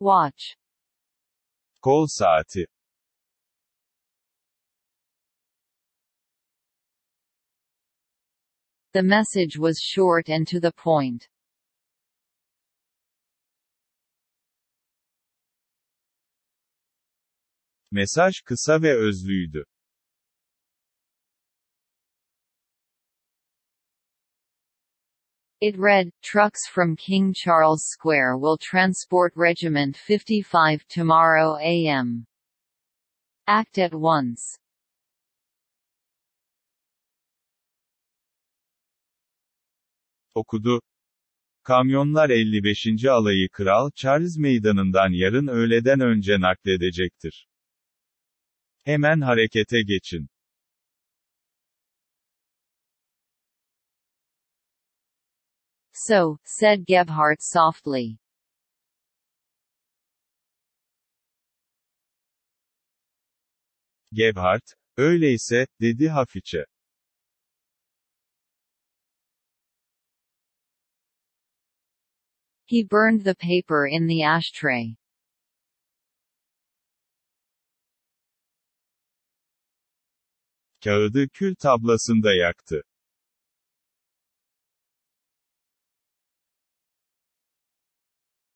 Watch. Kol saati. The message was short and to the point. Mesaj kısa ve özlüydü. It read, "Trucks from King Charles Square will transport Regiment 55 tomorrow a.m. Act at once." Okudu. Kamyonlar 55. alayı Kral Charles Meydanı'ndan yarın öğleden önce nakledecektir. Hemen harekete geçin. "So," said Gebhardt softly. Gebhardt, öyleyse, dedi hafifçe. He burned the paper in the ashtray. Kağıdı kül tablasında yaktı.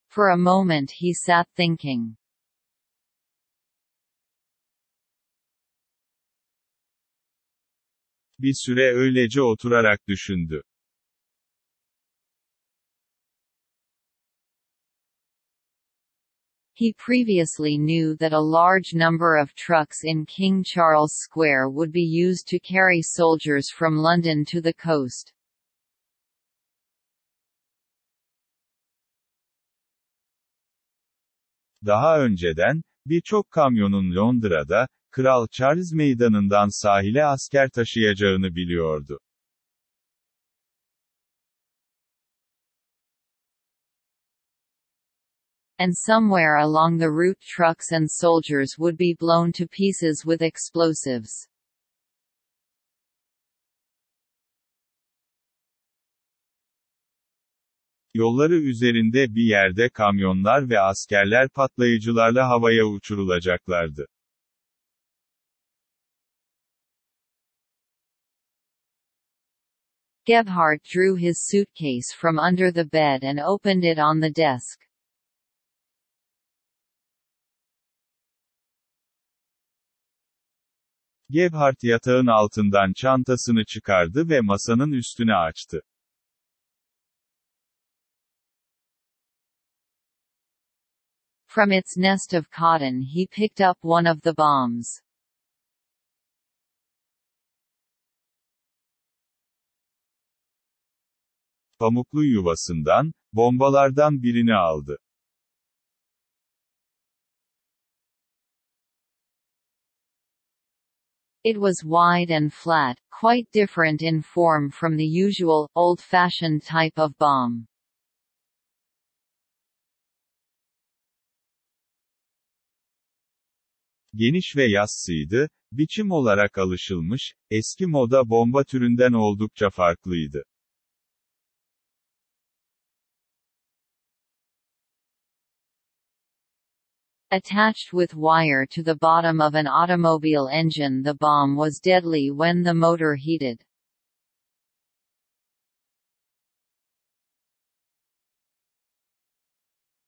For a moment he sat thinking. Bir süre öylece oturarak düşündü. He previously knew that a large number of trucks in King Charles Square would be used to carry soldiers from London to the coast. Daha önceden, birçok kamyonun Londra'da, Kral Charles Meydanı'ndan sahile asker taşıyacağını biliyordu. And somewhere along the route trucks and soldiers would be blown to pieces with explosives. Yolları üzerinde bir yerde kamyonlar ve askerler patlayıcılarla havaya uçurulacaklardı. Gebhardt drew his suitcase from under the bed and opened it on the desk. Gebhardt yatağın altından çantasını çıkardı ve masanın üstüne açtı. From its nest of cotton he picked up one of the bombs. Pamuklu yuvasından, bombalardan birini aldı. It was wide and flat, quite different in form from the usual, old-fashioned type of bomb. Geniş ve yassıydı, biçim olarak alışılmış, eski moda bomba türünden oldukça farklıydı. Attached with wire to the bottom of an automobile engine, the bomb was deadly when the motor heated.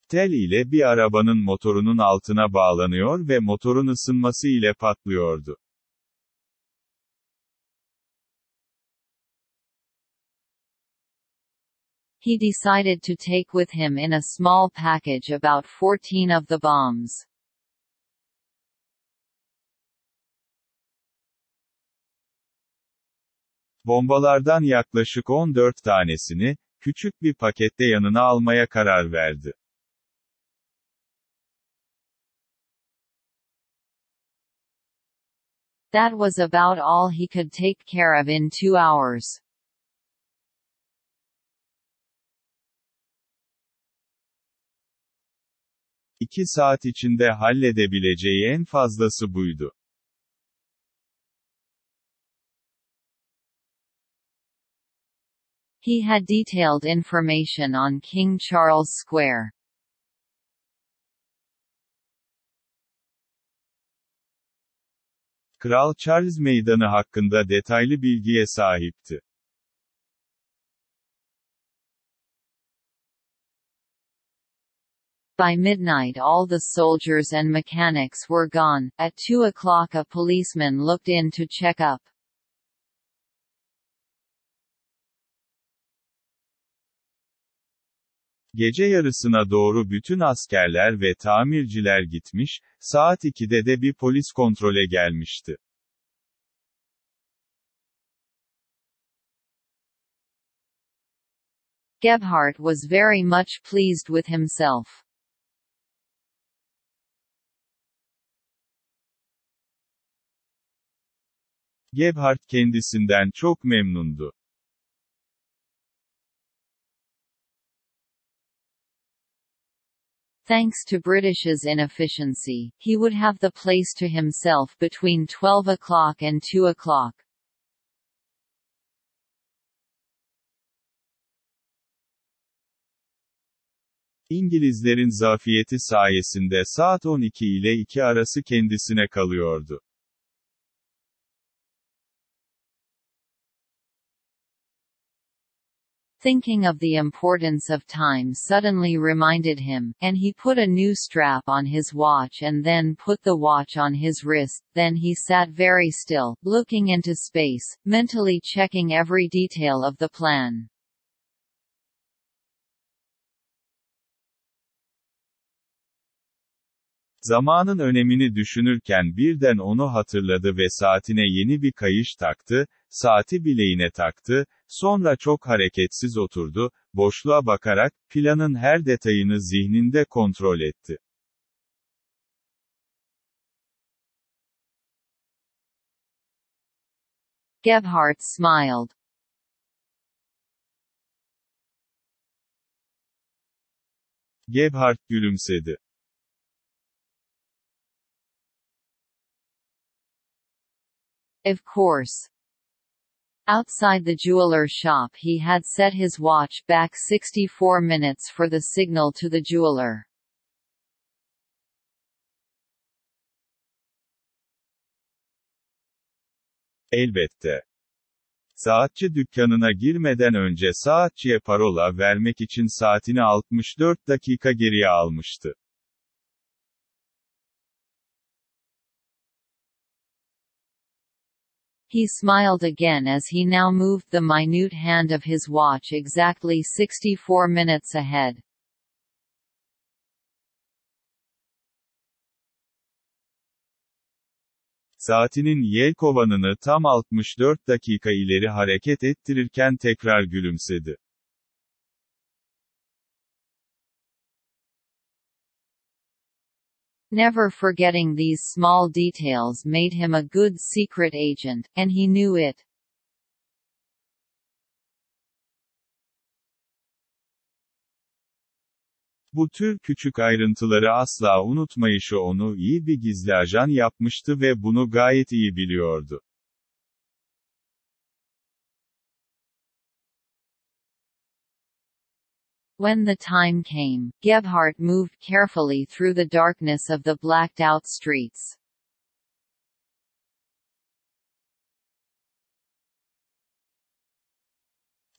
Tel ile bir arabanın motorunun altına bağlanıyor ve motorun ısınması ile patlıyordu. He decided to take with him in a small package about 14 of the bombs. Bombalardan yaklaşık 14 tanesini, küçük bir pakette yanına almaya karar verdi. That was about all he could take care of in 2 hours. İki saat içinde halledebileceği en fazlası buydu. He had detailed information on King Charles Square. Kral Charles Meydanı hakkında detaylı bilgiye sahipti. By midnight all the soldiers and mechanics were gone. At 2 o'clock a policeman looked in to check up. Gece yarısına doğru bütün askerler ve tamirciler gitmiş, saat 2'de de bir polis kontrole gelmişti. Gebhardt was very much pleased with himself. Gebhardt kendisinden çok memnundu. Thanks to British's inefficiency, he would have the place to himself between 12 o'clock and 2 o'clock. İngilizlerin zafiyeti sayesinde saat 12 ile 2 arası kendisine kalıyordu. Thinking of the importance of time suddenly reminded him, and he put a new strap on his watch and then put the watch on his wrist. Then he sat very still, looking into space, mentally checking every detail of the plan. Zamanın önemini düşünürken birden onu hatırladı ve saatine yeni bir kayış taktı, saati bileğine taktı, sonra çok hareketsiz oturdu, boşluğa bakarak, planın her detayını zihninde kontrol etti. Gebhardt smiled. Gebhardt gülümsedi. Of course. Outside the jeweler shop he had set his watch back 64 minutes for the signal to the jeweler. Elbette. Saatçi dükkanına girmeden önce saatçiye parola vermek için saatini 64 dakika geriye almıştı. He smiled again as he now moved the minute hand of his watch exactly 64 minutes ahead. Saatinin yelkovanını tam 64 dakika ileri hareket ettirirken tekrar gülümsedi. Never forgetting these small details made him a good secret agent, and he knew it. Bu tür küçük ayrıntıları asla unutmayışı onu iyi bir gizli ajan yapmıştı ve bunu gayet iyi biliyordu. When the time came, Gebhardt moved carefully through the darkness of the blacked-out streets.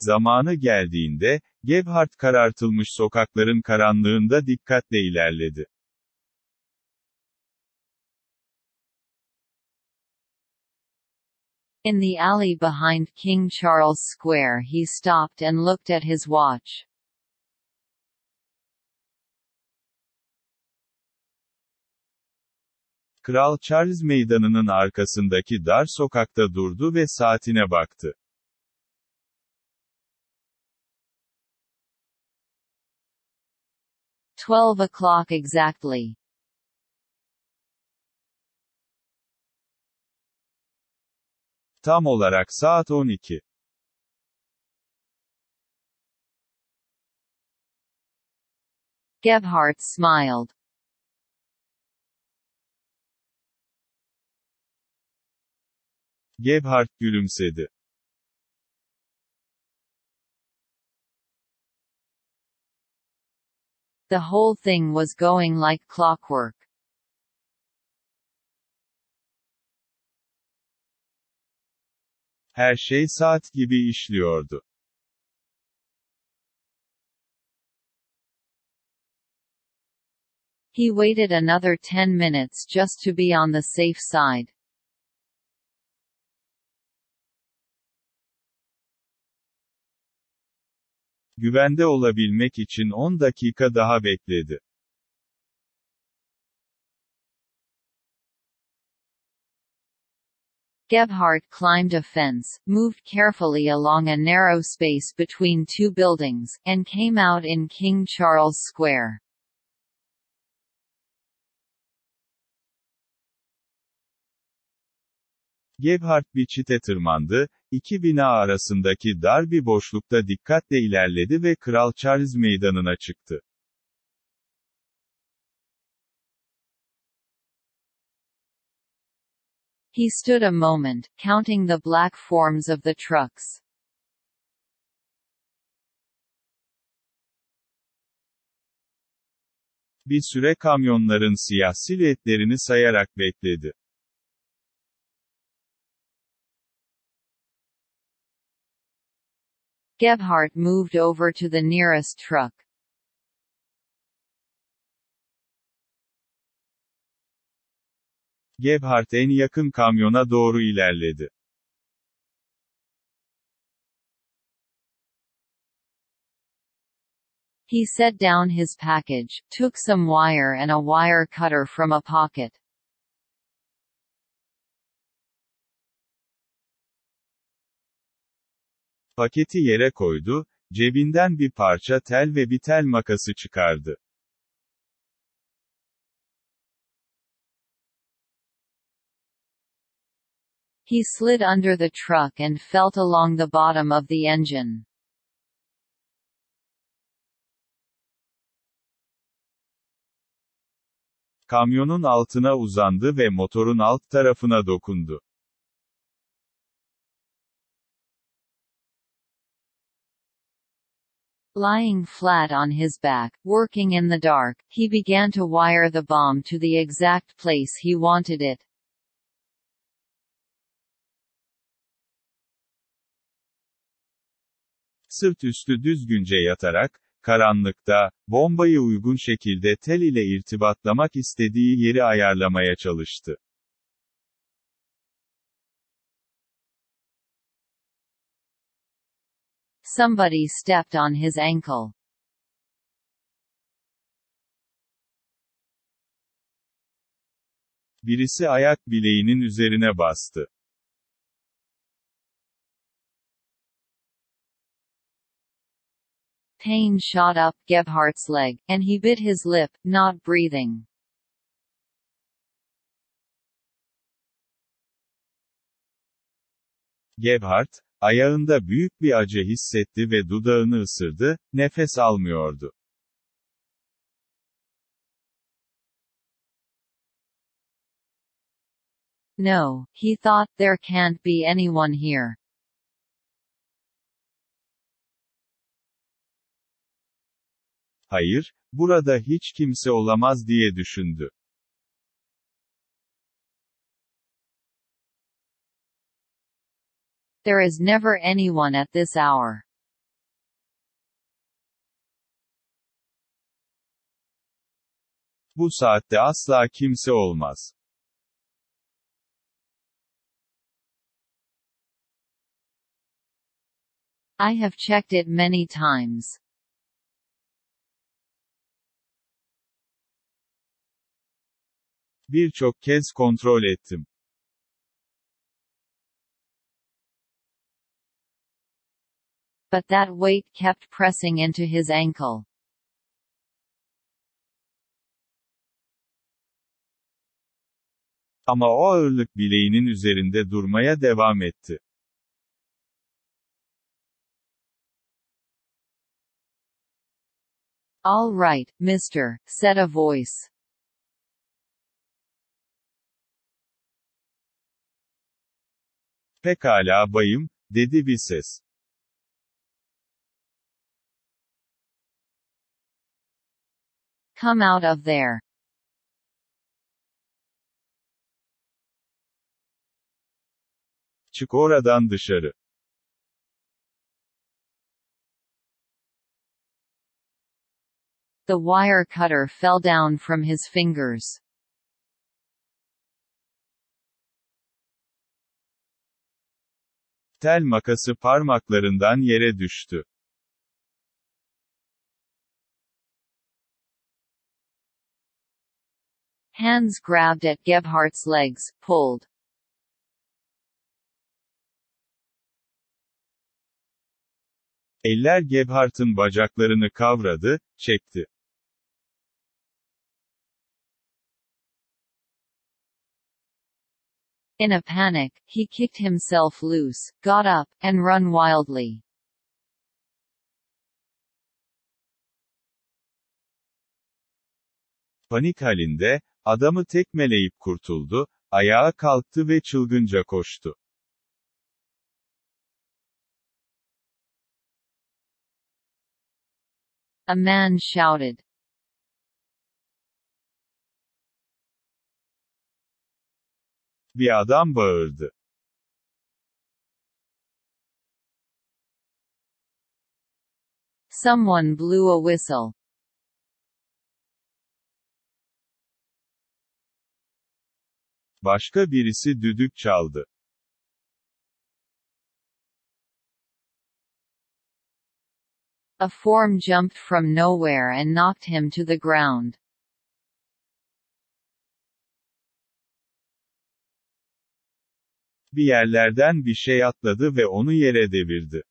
Zamanı geldiğinde, Gebhardt karartılmış sokakların karanlığında dikkatle ilerledi. In the alley behind King Charles Square he stopped and looked at his watch. Kral Charles Meydanı'nın arkasındaki dar sokakta durdu ve saatine baktı. 12 o'clock exactly. Tam olarak saat 12. Gebhardt smiled. Gebhardt gülümsedi. The whole thing was going like clockwork. Her şey saat gibi işliyordu. He waited another 10 minutes just to be on the safe side. Güvende olabilmek için 10 dakika daha bekledi. Gebhardt climbed a fence, moved carefully along a narrow space between two buildings, and came out in King Charles Square. Gebhardt bir çite tırmandı, iki bina arasındaki dar bir boşlukta dikkatle ilerledi ve Kral Charles Meydanı'na çıktı. He stood a moment, counting the black forms of the trucks. Bir süre kamyonların siyah silüetlerini sayarak bekledi. Gebhardt moved over to the nearest truck. Gebhardt en yakın kamyona doğru ilerledi. He set down his package, took some wire and a wire cutter from a pocket. Paketi yere koydu, cebinden bir parça tel ve bir tel makası çıkardı. He slid under the truck and felt along the bottom of the engine. Kamyonun altına uzandı ve motorun alt tarafına dokundu. Lying flat on his back, working in the dark, he began to wire the bomb to the exact place he wanted it. Sırt üstü düzgünce yatarak, karanlıkta, bombayı uygun şekilde tel ile irtibatlamak istediği yeri ayarlamaya çalıştı. Somebody stepped on his ankle. Birisi ayak bileğinin üzerine bastı. Pain shot up Gebhardt's leg, and he bit his lip, not breathing. Gebhardt, ayağında büyük bir acı hissetti ve dudağını ısırdı, nefes almıyordu. No, he thought, there can't be anyone here. Hayır, burada hiç kimse olamaz diye düşündü. There is never anyone at this hour. Bu saatte asla kimse olmaz. I have checked it many times. Birçok kez kontrol ettim. But that weight kept pressing into his ankle. Ama o ağırlık bileğinin üzerinde durmaya devam etti. All right, mister, said a voice. Pekala bayım, dedi bir ses. Come out of there. çık oradan dışarı. The wire cutter fell down from his fingers. Tel makası parmaklarından yere düştü. Hands grabbed at Gebhardt's legs, pulled. Eller Gebhardt'ın bacaklarını kavradı, çekti. In a panic, he kicked himself loose, got up, and run wildly. Panik halinde, adamı tekmeleyip kurtuldu, ayağa kalktı ve çılgınca koştu. A man shouted. Bir adam bağırdı. Someone blew a whistle. Başka birisi düdük çaldı. A form jumped from nowhere and knocked him to the ground. Bir yerlerden bir şey atladı ve onu yere devirdi.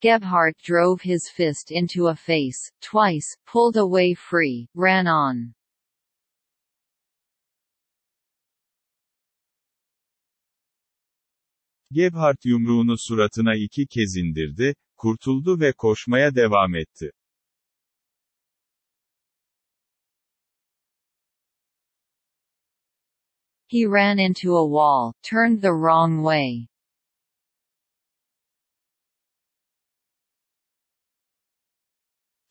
Gebhardt drove his fist into a face, twice, pulled away free, ran on. Gebhardt yumruğunu suratına 2 kez indirdi, kurtuldu ve koşmaya devam etti. He ran into a wall, turned the wrong way.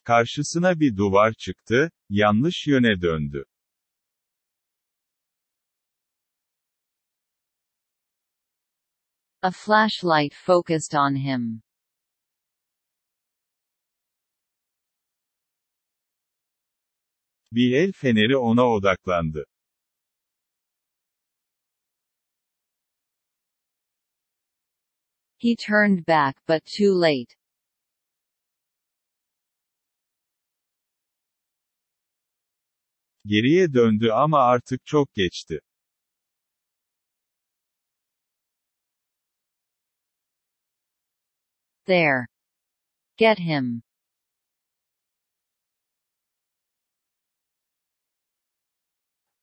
Karşısına bir duvar çıktı, yanlış yöne döndü. A flashlight focused on him. Bir el feneri ona odaklandı. He turned back but too late. Geriye döndü ama artık çok geçti. There. Get him.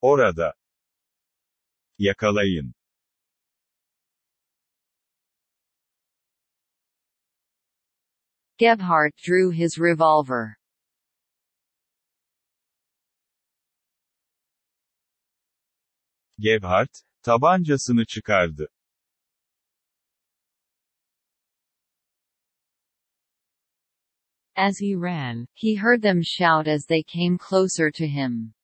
Orada. Yakalayın. Gebhardt drew his revolver. Gebhardt, tabancasını çıkardı. As he ran, he heard them shout as they came closer to him.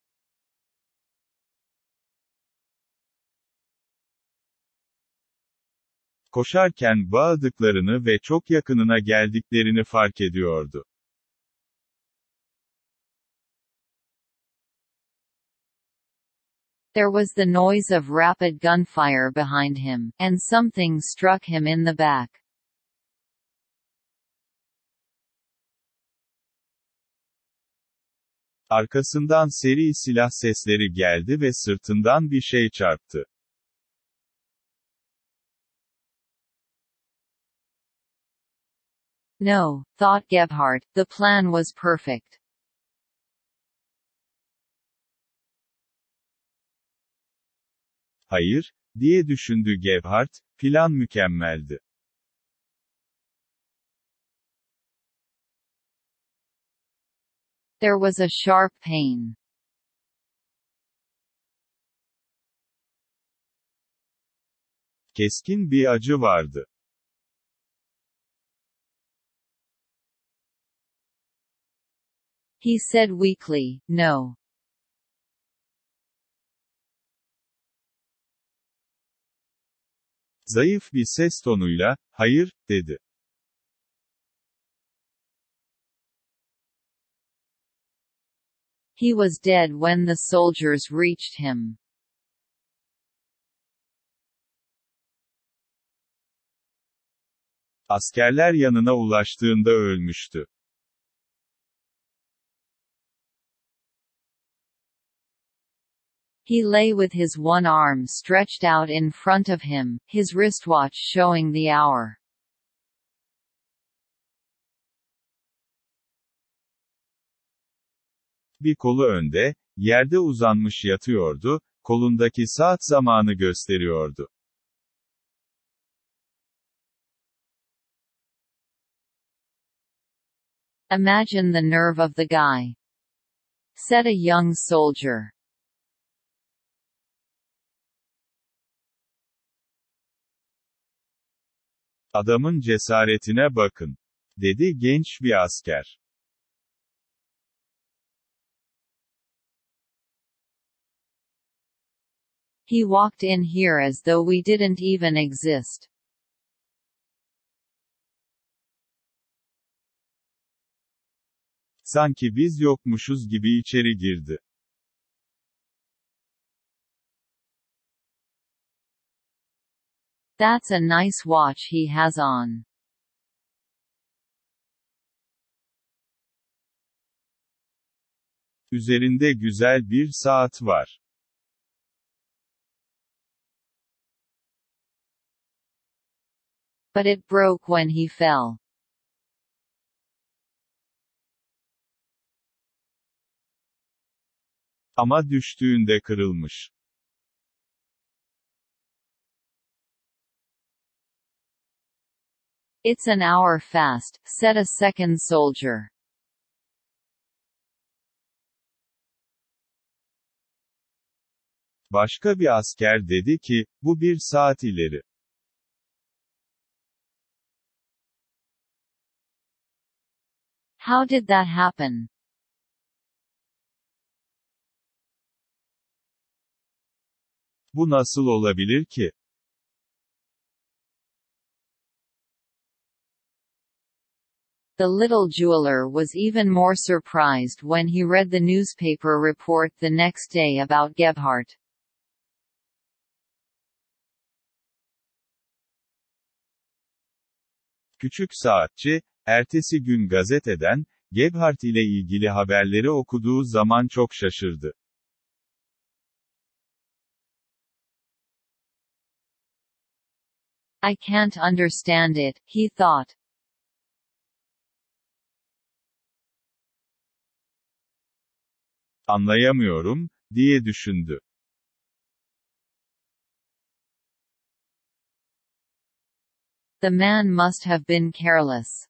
Koşarken bağırdıklarını ve çok yakınına geldiklerini fark ediyordu. There was the noise of rapid gunfire behind him, and something struck him in the back. Arkasından seri silah sesleri geldi ve sırtından bir şey çarptı. No, thought Gebhardt, the plan was perfect. Hayır, diye düşündü Gebhardt, plan mükemmeldi. There was a sharp pain. Keskin bir acı vardı. He said weakly, no. Zayıf bir ses tonuyla, hayır, dedi. He was dead when the soldiers reached him. Askerler yanına ulaştığında ölmüştü. He lay with his one arm stretched out in front of him, his wristwatch showing the hour. Bir kolu önde, yerde uzanmış yatıyordu, kolundaki saat zamanı gösteriyordu. Imagine the nerve of the guy, said a young soldier. Adamın cesaretine bakın, dedi genç bir asker. He walked in here as though we didn't even exist. Sanki biz yokmuşuz gibi içeri girdi. That's a nice watch he has on. Üzerinde güzel bir saat var. But it broke when he fell. Ama düştüğünde kırılmış. It's an hour fast, said a second soldier. Başka bir asker dedi ki, bu bir saat ileri. How did that happen? Bu nasıl olabilir ki? The little jeweler was even more surprised when he read the newspaper report the next day about Gebhardt. Küçük saatçi, ertesi gün gazeteden, Gebhardt ile ilgili haberleri okuduğu zaman çok şaşırdı. I can't understand it, he thought. Anlayamıyorum, diye düşündü. The man must have been careless.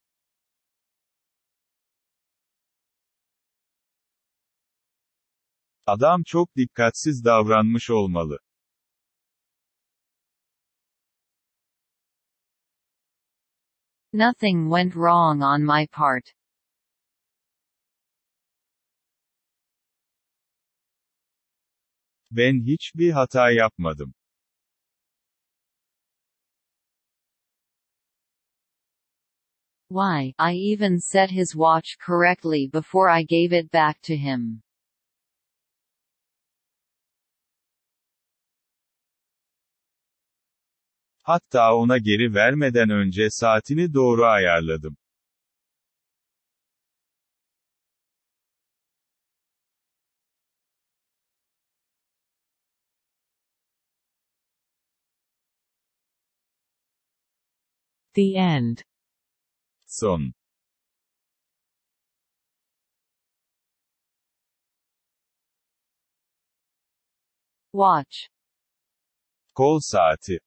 Adam çok dikkatsiz davranmış olmalı. Nothing went wrong on my part. Ben hiçbir hata yapmadım. Why, I even set his watch correctly before I gave it back to him. Hatta ona geri vermeden önce saatini doğru ayarladım. The end. Son. Watch. Kol saati.